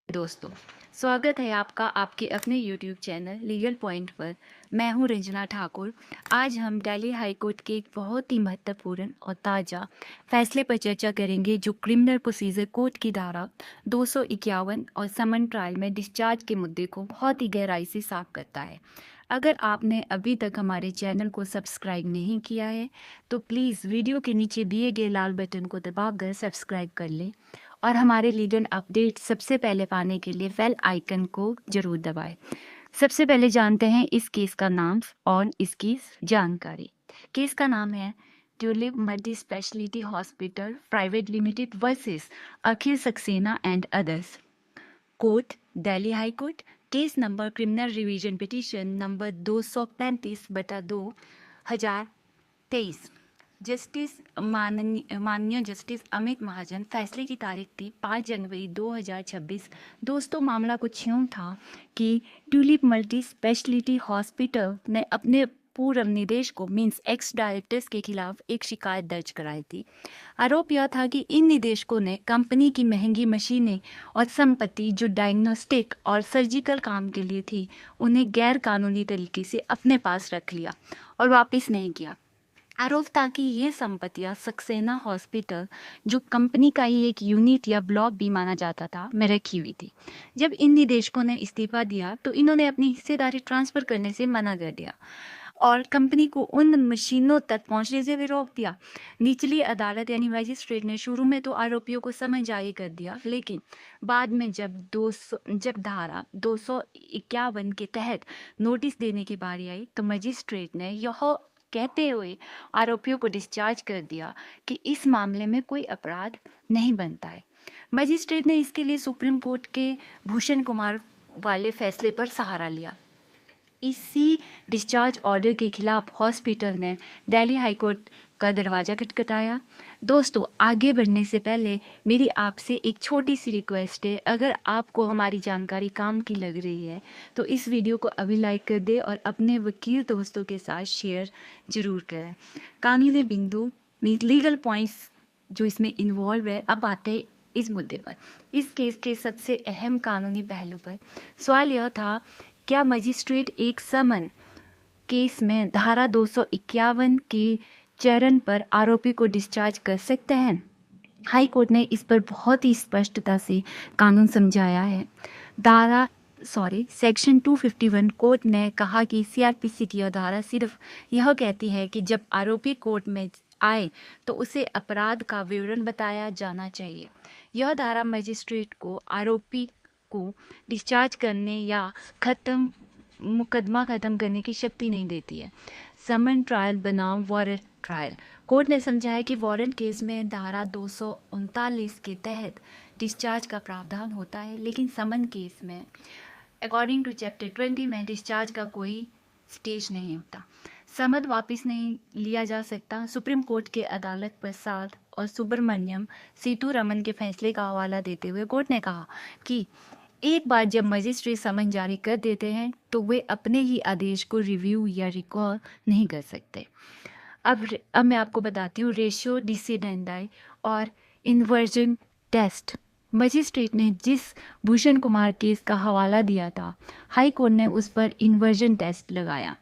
दोस्तों, स्वागत है आपका आपके अपने यूट्यूब चैनल लीगल पॉइंट पर। मैं हूं रंजना ठाकुर। आज हम दिल्ली हाई कोर्ट के एक बहुत ही महत्वपूर्ण और ताज़ा फैसले पर चर्चा करेंगे जो क्रिमिनल प्रोसीजर कोड की धारा 251 और समन ट्रायल में डिस्चार्ज के मुद्दे को बहुत ही गहराई से साफ करता है। अगर आपने अभी तक हमारे चैनल को सब्सक्राइब नहीं किया है तो प्लीज़ वीडियो के नीचे दिए गए लाल बटन को दबाकर सब्सक्राइब कर लें और हमारे लीगल अपडेट सबसे पहले पाने के लिए बेल आइकन को जरूर दबाएं। सबसे पहले जानते हैं इस केस का नाम और इसकी जानकारी। केस का नाम है tulip multi speciality hospital private limited versus Akhil Saxena and others. Court Delhi high court. Case number criminal revision petition number 235/2023। Justice माननीय जस्टिस अमित महाजन। फैसले की तारीख थी 5 जनवरी 2026। दोस्तों, मामला कुछ यूँ था कि ट्यूलिप मल्टी स्पेशलिटी हॉस्पिटल ने अपने पूर्व निदेशकों मीन्स एक्स डायरेक्टर्स के खिलाफ एक शिकायत दर्ज कराई थी। आरोप यह था कि इन निदेशकों ने कंपनी की महंगी मशीनें और संपत्ति जो डायग्नोस्टिक और सर्जिकल काम के लिए थी उन्हें गैर कानूनी तरीके से अपने पास रख लिया और वापस नहीं किया। आरोप था कि ये संपत्तियां सक्सेना हॉस्पिटल जो कंपनी का ही एक यूनिट या ब्लॉक भी माना जाता था में रखी हुई थी। जब इन निदेशकों ने इस्तीफा दिया तो इन्होंने अपनी हिस्सेदारी ट्रांसफ़र करने से मना कर दिया और कंपनी को उन मशीनों तक पहुंचने से भी रोक दिया। निचली अदालत यानी मजिस्ट्रेट ने शुरू में तो आरोपियों को समन जारी कर दिया, लेकिन बाद में जब धारा 251 के तहत नोटिस देने की बारी आई तो मजिस्ट्रेट ने यह कहते हुए आरोपियों को डिस्चार्ज कर दिया कि इस मामले में कोई अपराध नहीं बनता है। मजिस्ट्रेट ने इसके लिए सुप्रीम कोर्ट के भूषण कुमार वाले फैसले पर सहारा लिया। इसी डिस्चार्ज ऑर्डर के खिलाफ हॉस्पिटल ने दिल्ली हाई कोर्ट का दरवाज़ा खटखटाया। दोस्तों, आगे बढ़ने से पहले मेरी आपसे एक छोटी सी रिक्वेस्ट है, अगर आपको हमारी जानकारी काम की लग रही है तो इस वीडियो को अभी लाइक कर दें और अपने वकील दोस्तों के साथ शेयर ज़रूर करें। कानूनी बिंदु लीगल पॉइंट्स जो इसमें इन्वॉल्व है। अब आते हैं इस मुद्दे पर, इस केस के सबसे अहम कानूनी पहलू पर। सवाल यह था, क्या मजिस्ट्रेट एक समन केस में धारा 251 के चरण पर आरोपी को डिस्चार्ज कर सकते हैं? हाई कोर्ट ने इस पर बहुत ही स्पष्टता से कानून समझाया है। सेक्शन 251 कोर्ट ने कहा कि सीआरपीसी की यह धारा सिर्फ यह कहती है कि जब आरोपी कोर्ट में आए तो उसे अपराध का विवरण बताया जाना चाहिए। यह धारा मजिस्ट्रेट को आरोपी को डिस्चार्ज करने या मुकदमा ख़त्म करने की शक्ति नहीं देती है। समन ट्रायल बनाम वारंट ट्रायल। कोर्ट ने समझाया कि वारंट केस में धारा 239 के तहत डिस्चार्ज का प्रावधान होता है, लेकिन समन केस में अकॉर्डिंग टू चैप्टर 20 में डिस्चार्ज का कोई स्टेज नहीं होता। समन वापस नहीं लिया जा सकता। सुप्रीम कोर्ट के अदालत प्रसाद और सुब्रमण्यम सीतू रमन के फैसले का हवाला देते हुए कोर्ट ने कहा कि एक बार जब मजिस्ट्रेट समन जारी कर देते हैं तो वे अपने ही आदेश को रिव्यू या रिकॉल नहीं कर सकते। अब मैं आपको बताती हूँ रेशियो डिसिडेंडाई और इन्वर्जन टेस्ट। मजिस्ट्रेट ने जिस भूषण कुमार केस का हवाला दिया था, हाई कोर्ट ने उस पर इन्वर्जन टेस्ट लगाया।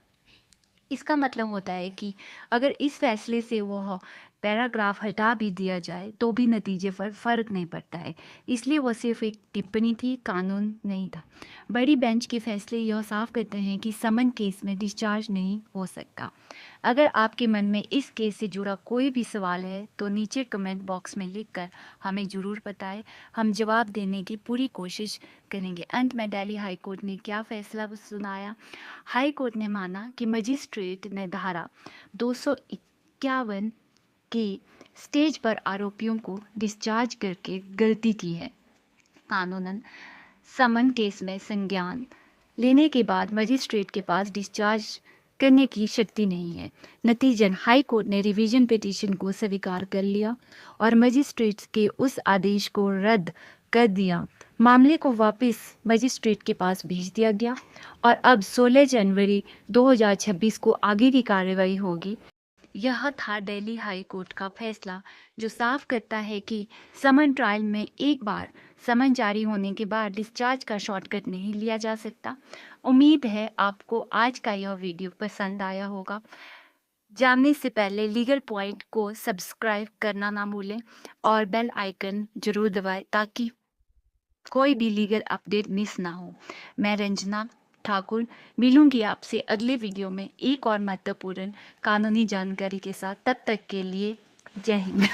इसका मतलब होता है कि अगर इस फैसले से वह पैराग्राफ हटा भी दिया जाए तो भी नतीजे पर फ़र्क नहीं पड़ता है, इसलिए वह सिर्फ एक टिप्पणी थी, कानून नहीं था। बड़ी बेंच के फैसले यह साफ करते हैं कि समन केस में डिस्चार्ज नहीं हो सकता। अगर आपके मन में इस केस से जुड़ा कोई भी सवाल है तो नीचे कमेंट बॉक्स में लिखकर हमें ज़रूर बताएं, हम जवाब देने की पूरी कोशिश करेंगे। अंत में दिल्ली हाई कोर्ट ने क्या फैसला सुनाया? हाई कोर्ट ने माना कि मजिस्ट्रेट ने धारा 251 के स्टेज पर आरोपियों को डिस्चार्ज करके गलती की है। कानूनन समन केस में संज्ञान लेने के बाद मजिस्ट्रेट के पास डिस्चार्ज करने की शक्ति नहीं है। नतीजन हाई कोर्ट ने रिवीजन पिटीशन को स्वीकार कर लिया और मजिस्ट्रेट के उस आदेश को रद्द कर दिया। मामले को वापस मजिस्ट्रेट के पास भेज दिया गया और अब 16 जनवरी 2026 को आगे की कार्रवाई होगी। यह था दिल्ली हाई कोर्ट का फैसला जो साफ करता है कि समन ट्रायल में एक बार समन जारी होने के बाद डिस्चार्ज का शॉर्टकट नहीं लिया जा सकता। उम्मीद है आपको आज का यह वीडियो पसंद आया होगा। जानने से पहले लीगल पॉइंट को सब्सक्राइब करना ना भूलें और बेल आइकन जरूर दबाएं ताकि कोई भी लीगल अपडेट मिस ना हो। मैं रंजना ठाकुर मिलूंगी आपसे अगले वीडियो में एक और महत्वपूर्ण कानूनी जानकारी के साथ। तब तक के लिए जय हिंद।